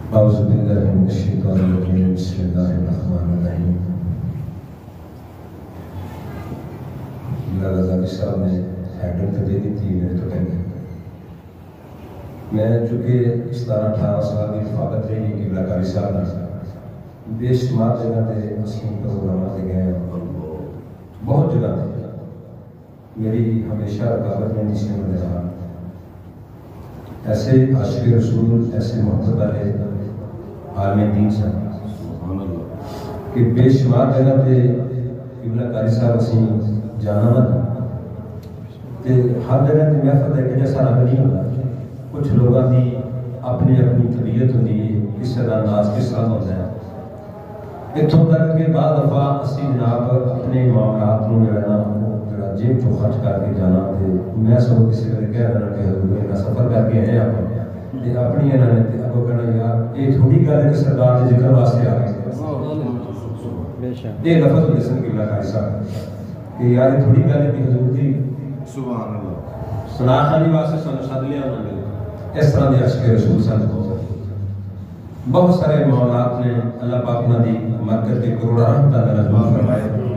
اعوذ باللہ من الشیطان الرجیم بسم اللہ الرحمن الرحیم۔ غزالی صاحب نے ہیڈنگ تو دے دی تھی میرے تو کہنے میں چونکہ 17-18 سال کی رفاقت رہی قبلہ کاری صاحب نے بے شمار جگہ پہ مسلم پروگرامات سے گئے بہت جگہ پہ میری ہمیشہ رکاوٹ میں نیچے میں رہا ایسے عاشق رسول ایسے محبت والے عالم دین سے کہ بے شمار جگہ پہ قبلہ کاری صاحب اسی جانا نہ تے ہر جگہ تے محفل ہے کہ جیسا رنگ نہیں ہوتا کچھ لوگوں کی اپنی اپنی طبیعت ہوتی ہے کسی کا انداز کس طرح ہوتا ہے اتوں تک کہ بعض دفعہ اسی جناب اپنے معاملات میں نا جیب چو خرچ کر کے جانا تے میں سب کسی ویلے کہہ دینا کہ حضور سفر کر کے آئے آپ اپنی انہوں نے اگوں کہنا یار یہ تھوڑی گل ہے کہ سرکار کے ذکر واسطے آ گئے یہ لفظ ہوتے سن قبلہ کاری صاحب کہ یار یہ تھوڑی گل ہے کہ حضور دی سبحان اللہ صلاح خانی واسطے سن سد لیا انہوں نے اس طرح دے عاشق رسول سن بہت سارے معاملات نے اللہ پاک نے دی مرکز کے کروڑا رحمتہ نازل فرمائے